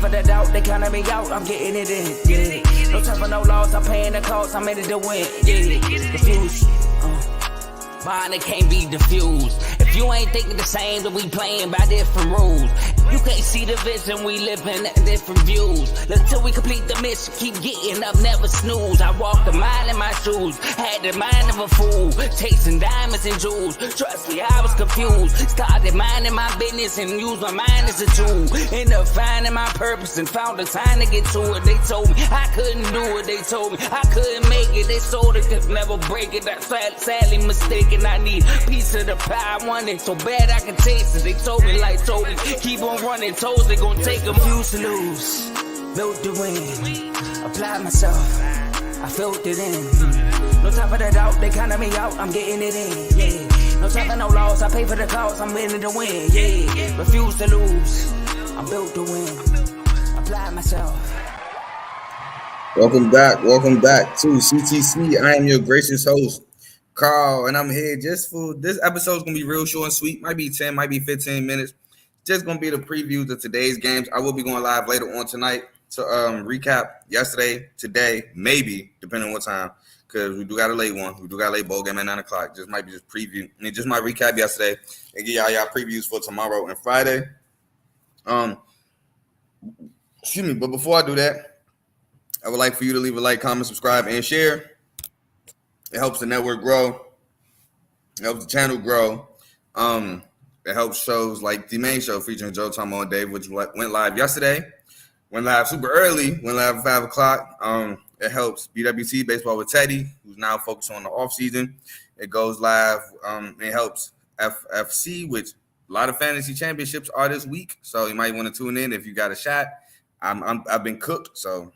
of the doubt, they counted me out, I'm getting it in, yeah. No time for no loss, I'm paying the cost, I'm in it to win, yeah. Refuse, mine, it can't be diffused. If you ain't thinking the same, then we playing by different rules. You can't see the vision, we living at different views. Until we complete the mission, keep getting up, never snooze. I walked a mile in my shoes, had the mind of a fool, chasing diamonds and jewels. Trust me, I was confused. Started minding my business and used my mind as a tool. Ended up finding my purpose and found the time to get to it. They told me I couldn't do it. They told me I couldn't make it. They sold it, could never break it. That's sadly mistaken. I need a piece of the pie. I want it so bad I can taste it. They told me like told me, keep on running toes, they gon' take them. Refuse to lose, built to win. Applied myself, I felt it in. No time for the doubt, they counted me out, I'm getting it in, yeah. No time for no loss, I pay for the cost, I'm winning to win, yeah. Refuse to lose, I'm built to win. Applied myself. Welcome back to CTC. I am your gracious host, Carl, and I'm here just for this episode's gonna be real short and sweet. Might be 10, might be 15 minutes. Just gonna be the previews of today's games. I will be going live later on tonight to recap yesterday, today, maybe depending on what time, because we do got a late one. We do got a late bowl game at 9 o'clock. Just might be just preview. I mean, just my recap yesterday and give y'all previews for tomorrow and Friday. Excuse me, but before I do that, I would like for you to leave a like, comment, subscribe, and share. It helps the network grow. It helps the channel grow. It helps shows like the main show featuring Joe, Tomo, and Dave, which went live yesterday. Went live super early. Went live at 5 o'clock. It helps BWC, Baseball with Teddy, who's now focused on the offseason. It goes live. It helps FFC, which a lot of fantasy championships are this week. So you might want to tune in if you got a shot. I've been cooked, so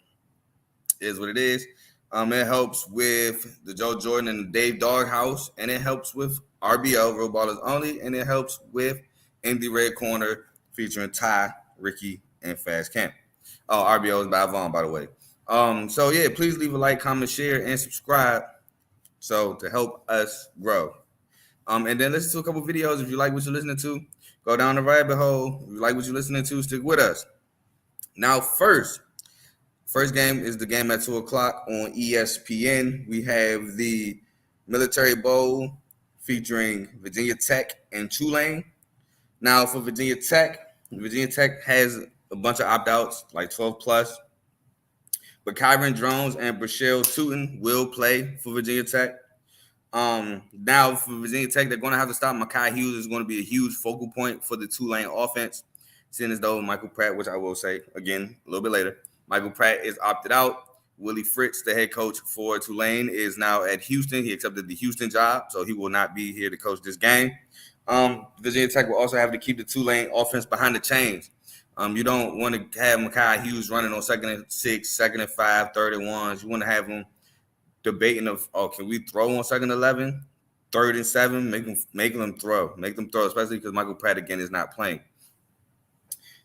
it is what it is. It helps with the Joe Jordan and the Dave Doghouse, and it helps with RBO, Real Ballers Only, and it helps with In the Red Corner featuring Ty, Ricky, and Fast Camp. Oh, RBO is by Vaughn, by the way. So yeah, please leave a like, comment, share, and subscribe so to help us grow. And then listen to a couple videos. If you like what you're listening to, go down the rabbit hole. If you like what you're listening to, stick with us. Now, first game is the game at 2 o'clock on ESPN. We have the Military Bowl featuring Virginia Tech and Tulane. Now, for Virginia Tech has a bunch of opt-outs, like 12 plus. But Kyron Jones and Brashell Tootin will play for Virginia Tech. Now, for Virginia Tech, they're going to have to stop Mekhi Hughes. Is going to be a huge focal point for the Tulane offense, seeing as though Michael Pratt, which I will say again a little bit later, Michael Pratt is opted out. Willie Fritz, the head coach for Tulane, is now at Houston. He accepted the Houston job, so he will not be here to coach this game. Virginia Tech will also have to keep the Tulane offense behind the chains. You don't want to have Mekhi Hughes running on 2nd and 6, 2nd and 5, 3rd and 1s. You want to have him debating of, can we throw on 2nd and 11, 3rd and 7, make them throw, especially because Michael Pratt again is not playing.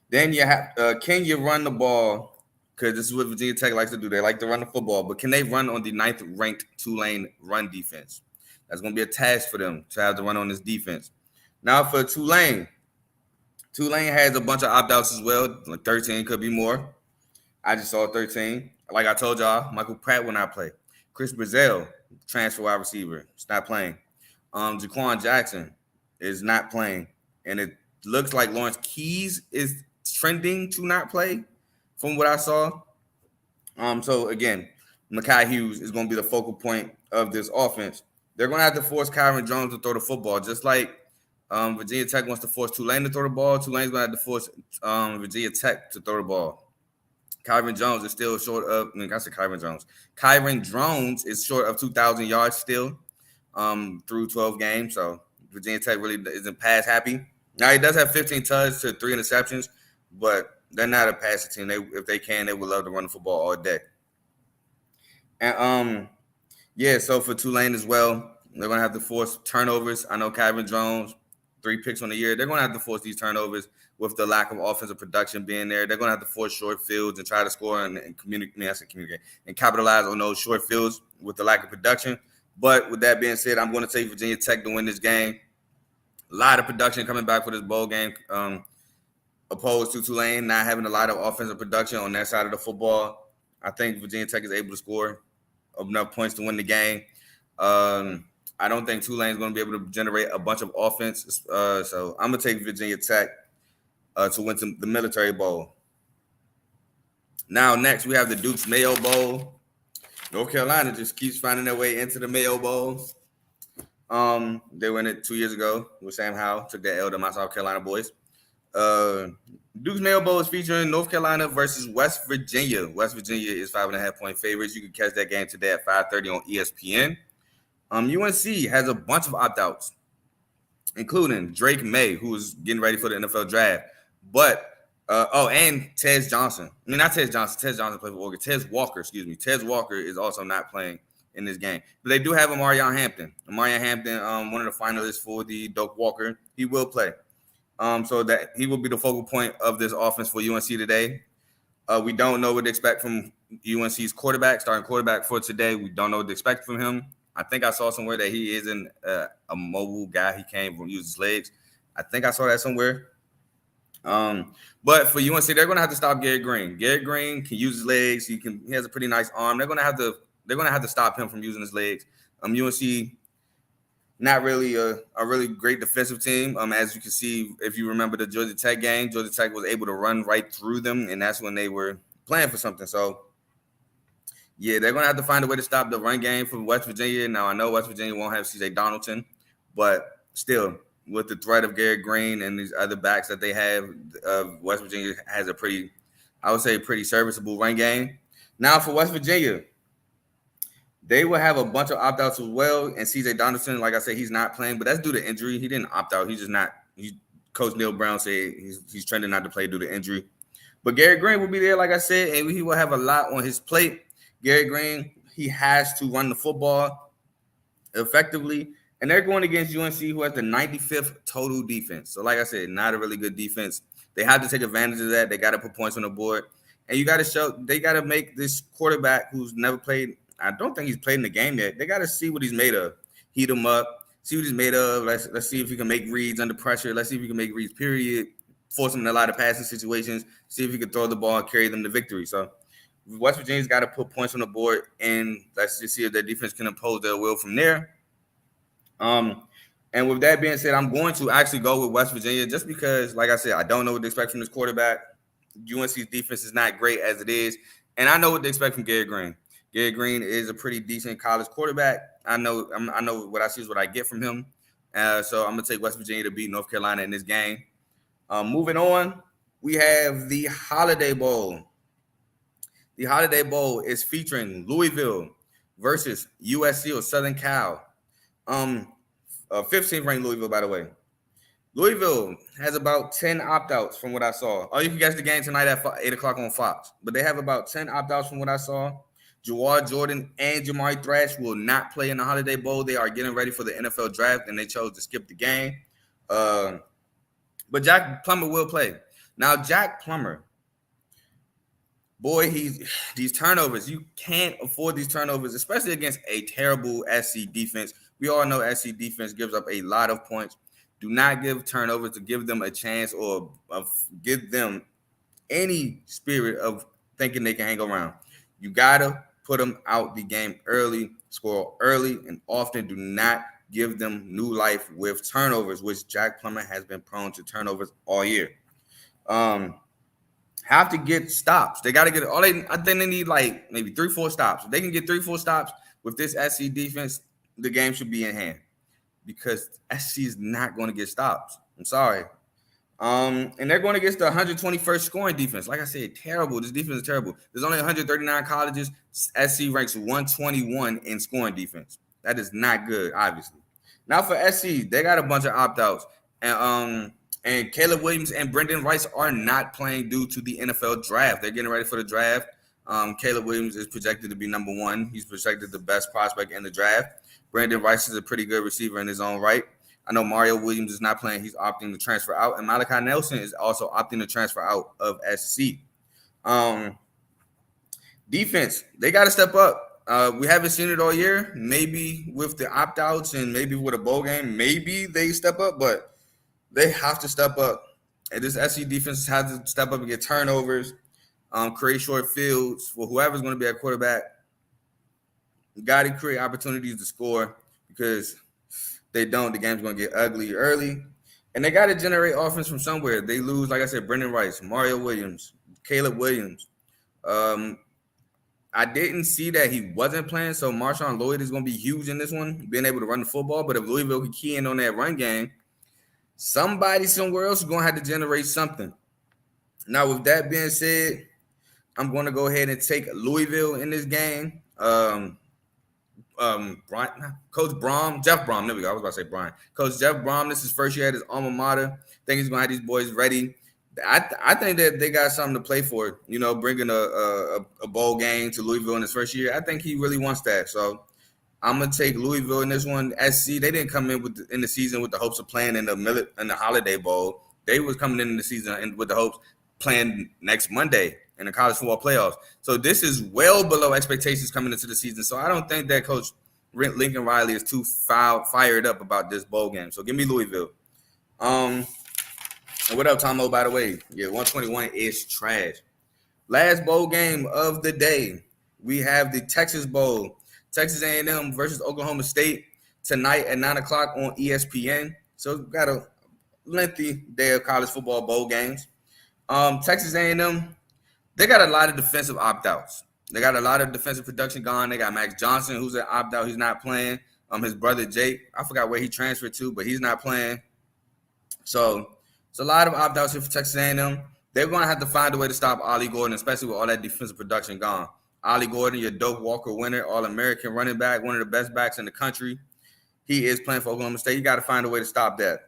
Then you have, can you run the ball? Because this is what Virginia Tech likes to do. They like to run the football, but can they run on the 9th-ranked Tulane run defense? That's going to be a task for them to have to run on this defense. Now for Tulane has a bunch of opt-outs as well. Like 13 could be more. I just saw 13. Like I told y'all, Michael Pratt will not play. Chris Brazell, transfer wide receiver, is not playing. Jaquan Jackson is not playing. And it looks like Lawrence Keys is trending to not play from what I saw. So again, Mekhi Hughes is going to be the focal point of this offense. They're going to have to force Kyron Jones to throw the football, just like Virginia Tech wants to force Tulane to throw the ball. Tulane's going to have to force Virginia Tech to throw the ball. Kyron Jones is still short of, Kyron Jones is short of 2,000 yards still through 12 games. So Virginia Tech really isn't pass happy. Now, he does have 15 touchdowns to 3 interceptions, but they're not a passing team. If they can, they would love to run the football all day. And so for Tulane as well, they're going to have to force turnovers. I know Kyron Jones, 3 picks on the year. They're going to have to force these turnovers with the lack of offensive production being there. They're going to have to force short fields and try to score and communicate and capitalize on those short fields with the lack of production. But with that being said, I'm going to take Virginia Tech to win this game. A lot of production coming back for this bowl game. opposed to Tulane not having a lot of offensive production on their side of the football. I think Virginia Tech is able to score enough points to win the game. I don't think Tulane is going to be able to generate a bunch of offense. So I'm going to take Virginia Tech to win the Military Bowl. Now, next, we have the Duke's Mayo Bowl. North Carolina just keeps finding their way into the Mayo Bowl. They won it 2 years ago with Sam Howell, took that L to my South Carolina boys. Duke's Mayo Bowl is featuring North Carolina versus West Virginia. West Virginia is 5.5-point favorites. You can catch that game today at 5:30 on ESPN. UNC has a bunch of opt-outs, including Drake May, who is getting ready for the NFL draft. But and Tez Johnson. I mean, not Tez Johnson. Tez Johnson played for Oregon. Tez Walker, excuse me. Tez Walker is also not playing in this game. But they do have Amarion Hampton. Amarion Hampton, one of the finalists for the Doak Walker. He will play. So that he will be the focal point of this offense for UNC today. We don't know what to expect from UNC's starting quarterback for today. We don't know what to expect from him. I think I saw somewhere that he isn't a mobile guy. He came from using his legs. I think I saw that somewhere. But for UNC, they're going to have to stop Garrett Green. Garrett Green can use his legs. He has a pretty nice arm. They're going to have to stop him from using his legs. UNC, not really a really great defensive team. As you can see, if you remember the Georgia Tech game, Georgia Tech was able to run right through them, and that's when they were playing for something. So, yeah, they're going to have to find a way to stop the run game from West Virginia. Now, I know West Virginia won't have C.J. Donaldson, but still, with the threat of Garrett Green and these other backs that they have, West Virginia has a pretty serviceable run game. Now for West Virginia, they will have a bunch of opt-outs as well. And C.J. Donaldson, like I said, he's not playing, but that's due to injury. He didn't opt out. He's just not. Coach Neil Brown said he's trending not to play due to injury. But Garrett Green will be there, like I said, and he will have a lot on his plate. Garrett Green, he has to run the football effectively. And they're going against UNC, who has the 95th total defense. So, like I said, not a really good defense. They have to take advantage of that. They got to put points on the board. And you got to they got to make this quarterback who's never played, I don't think he's played in the game yet. They got to see what he's made of. Heat him up, see what he's made of. Let's see if he can make reads under pressure. Let's see if he can make reads, period. Force him in a lot of passing situations. See if he can throw the ball and carry them to victory. So, West Virginia's got to put points on the board, and let's just see if their defense can impose their will from there. And with that being said, I'm going to actually go with West Virginia just because, like I said, I don't know what to expect from this quarterback. UNC's defense is not great as it is, and I know what to expect from Garrett Green. Garrett Green is a pretty decent college quarterback. I know what I see is what I get from him. So I'm gonna take West Virginia to beat North Carolina in this game. Moving on, we have the Holiday Bowl. The Holiday Bowl is featuring Louisville versus USC or Southern Cal. 15th ranked Louisville, by the way. Louisville has about 10 opt-outs from what I saw. Oh, you can catch the game tonight at 8 o'clock on Fox. But they have about 10 opt-outs from what I saw. Jawad Jordan and Jamari Thrash will not play in the Holiday Bowl. They are getting ready for the NFL draft, and they chose to skip the game. But Jack Plummer will play. Now, Jack Plummer, boy, these turnovers. You can't afford these turnovers, especially against a terrible SC defense. We all know SC defense gives up a lot of points. Do not give turnovers to give them a chance or give them any spirit of thinking they can hang around. You got to put them out the game early, score early, and often. Do not give them new life with turnovers, which Jack Plummer has been prone to turnovers all year. Have to get stops. They got to get I think they need like maybe 3-4 stops. If they can get 3-4 stops with this SC defense, the game should be in hand because SC is not going to get stops. I'm sorry. And they're going against the 121st scoring defense. Like I said, terrible. This defense is terrible. There's only 139 colleges. SC ranks 121 in scoring defense. That is not good, obviously. Now for SC, they got a bunch of opt-outs. And Caleb Williams and Brendan Rice are not playing due to the NFL draft. They're getting ready for the draft. Caleb Williams is projected to be number 1. He's projected the best prospect in the draft. Brandon Rice is a pretty good receiver in his own right. I know Mario Williams is not playing. He's opting to transfer out. And Malachi Nelson is also opting to transfer out of SC. Defense, they got to step up. We haven't seen it all year. Maybe with the opt-outs and maybe with a bowl game, maybe they step up. But they have to step up. And this SC defense has to step up and get turnovers, create short fields for whoever's going to be at quarterback. Got to create opportunities to score because they don't, the game's going to get ugly early. And they got to generate offense from somewhere. They lose, like I said, Brendan Rice, Mario Williams, Caleb Williams. I didn't see that he wasn't playing, so Marshawn Lloyd is going to be huge in this one, being able to run the football. But if Louisville can key in on that run game, somebody somewhere else is going to have to generate something. Now, with that being said, I'm going to go ahead and take Louisville in this game. Coach Brom, Jeff Brom, there we go. I was about to say Brian. Coach Jeff Brom, this is his first year at his alma mater. I think he's going to have these boys ready. I think that they got something to play for, you know, bringing a bowl game to Louisville in his first year. I think he really wants that. So I'm going to take Louisville in this one. SC, they didn't come in in the season with the hopes of playing in the Holiday Bowl. They was coming in the season with the hopes playing next Monday in the college football playoffs. So this is well below expectations coming into the season. So I don't think that Coach Lincoln Riley is too fired up about this bowl game. So give me Louisville. And what up, Tomo, by the way? Yeah, 121 is trash. Last bowl game of the day. We have the Texas Bowl. Texas A&M versus Oklahoma State tonight at 9 o'clock on ESPN. So we've got a lengthy day of college football bowl games. Texas A&M, they got a lot of defensive opt-outs. They got a lot of defensive production gone. They got Max Johnson, who's an opt-out. He's not playing. His brother Jake, I forgot where he transferred to, but he's not playing. So it's a lot of opt-outs here for Texas A&M. They're going to have to find a way to stop Ollie Gordon, especially with all that defensive production gone. Ollie Gordon, your Doak Walker winner, All-American running back, one of the best backs in the country. He is playing for Oklahoma State. You got to find a way to stop that.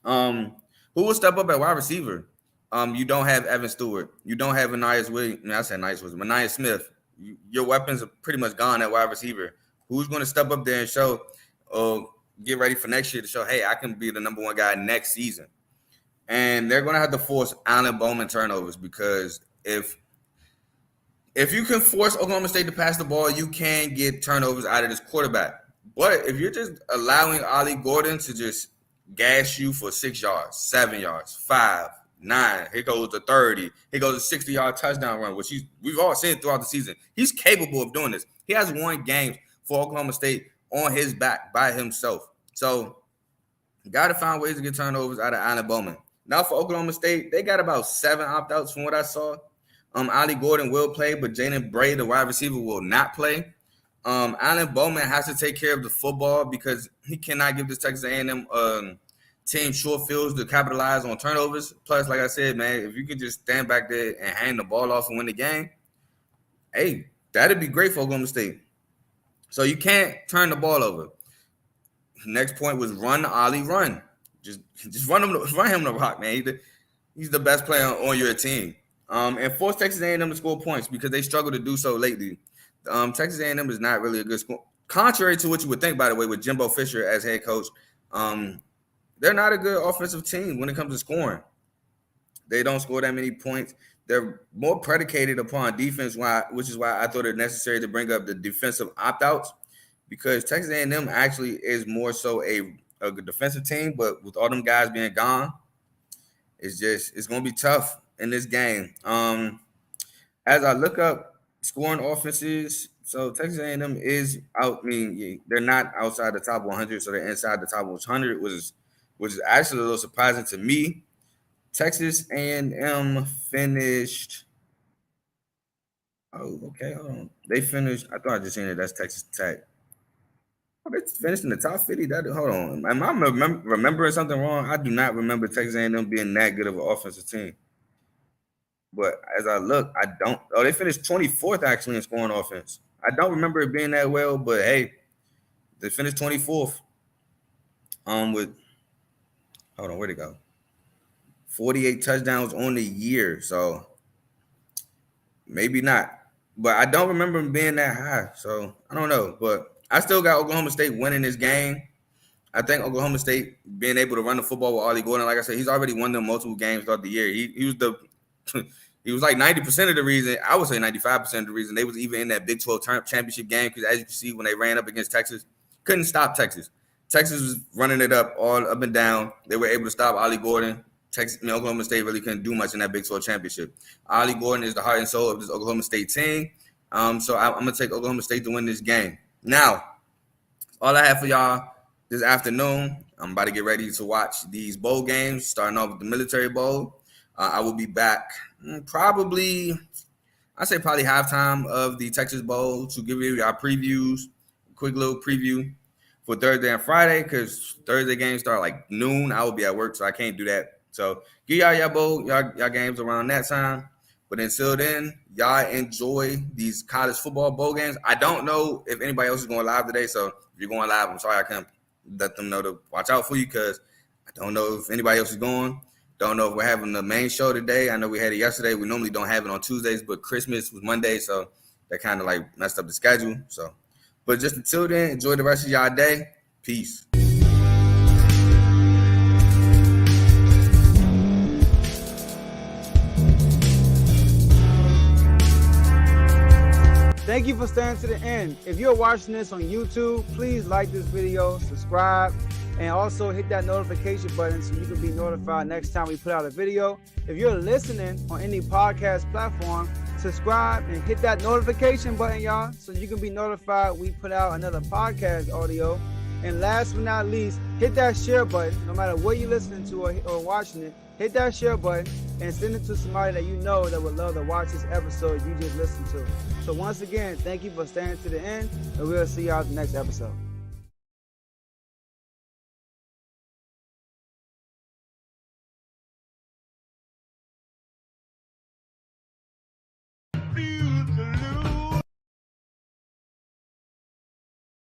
Who will step up at wide receiver? You don't have Evan Stewart. You don't have Anais Williams. I said Anais Williams. Mania Smith. Your weapons are pretty much gone at wide receiver. Who's going to step up there and show, get ready for next year to show, hey, I can be the number one guy next season? And they're going to have to force Allen Bowman turnovers because if you can force Oklahoma State to pass the ball, you can get turnovers out of this quarterback. But if you're just allowing Ollie Gordon to just gas you for 6 yards, 7 yards, 5, 9, here goes the 30, here goes a 60-yard touchdown run, which we've all seen throughout the season. He's capable of doing this. He has won games for Oklahoma State on his back by himself. So got to find ways to get turnovers out of Allen Bowman. Now for Oklahoma State, they got about 7 opt-outs from what I saw. Ollie Gordon will play, but Jaden Bray, the wide receiver, will not play. Allen Bowman has to take care of the football because he cannot give this Texas A&M team short fields to capitalize on turnovers. Plus, like I said, man, if you could just stand back there and hand the ball off and win the game, hey, that'd be great for Oklahoma State. So you can't turn the ball over. Next point was run Ollie, run. Just run him the rock, man. He's the best player on your team. And force Texas A&M to score points because they struggle to do so lately. Texas A&M is not really a good score. Contrary to what you would think, by the way, with Jimbo Fisher as head coach, they're not a good offensive team when it comes to scoring. They don't score that many points. They're more predicated upon defense, which is why I thought it necessary to bring up the defensive opt-outs because Texas A&M actually is more so a defensive team, but with all them guys being gone, it's going to be tough in this game. As I look up scoring offenses, so Texas A&M is out. I mean, they're not outside the top 100, so they're inside the top 100, which is actually a little surprising to me. Texas A&M finished. Oh, okay, hold on. They finished. I thought I just seen it. That's Texas Tech. Oh, they finished in the top 50. Hold on. Am I remembering something wrong? I do not remember Texas A&M being that good of an offensive team. But as I look, I don't. Oh, they finished 24th actually in scoring offense. I don't remember it being that well, but hey, they finished 24th. With hold on, where'd it go? 48 touchdowns on the year, so maybe not. But I don't remember them being that high, so I don't know. But I still got Oklahoma State winning this game. I think Oklahoma State being able to run the football with Ollie Gordon, like I said, he's already won them multiple games throughout the year. He was like 90% of the reason, I would say 95% of the reason they was even in that Big 12 championship game because as you can see, when they ran up against Texas, couldn't stop Texas. Texas was running it up all up and down. They were able to stop Ollie Gordon, Oklahoma State really couldn't do much in that Big 12 championship. Ollie Gordon is the heart and soul of this Oklahoma State team. So I'm going to take Oklahoma State to win this game. Now, all I have for y'all this afternoon, I'm about to get ready to watch these bowl games, starting off with the Military Bowl. I will be back probably halftime of the Texas Bowl to give you our previews, quick little preview for Thursday and Friday, because Thursday games start like noon. I will be at work, so I can't do that. So give y'all games around that time. But until then, y'all enjoy these college football bowl games. I don't know if anybody else is going live today, so if you're going live, I'm sorry I can't let them know to watch out for you, because I don't know if anybody else is going. Don't know if we're having the main show today. I know we had it yesterday. We normally don't have it on Tuesdays, but Christmas was Monday, so that kind of like messed up the schedule. So, but just until then, enjoy the rest of y'all day. Peace. Thank you for staying to the end. If you're watching this on YouTube, please like this video, subscribe, and also hit that notification button so you can be notified next time we put out a video. If you're listening on any podcast platform, subscribe and hit that notification button, y'all, so you can be notified we put out another podcast audio. And last but not least, hit that share button. No matter what you're listening to or watching it, hit that share button and send it to somebody that you know that would love to watch this episode you just listened to. So once again, thank you for staying to the end, and we'll see y'all at the next episode.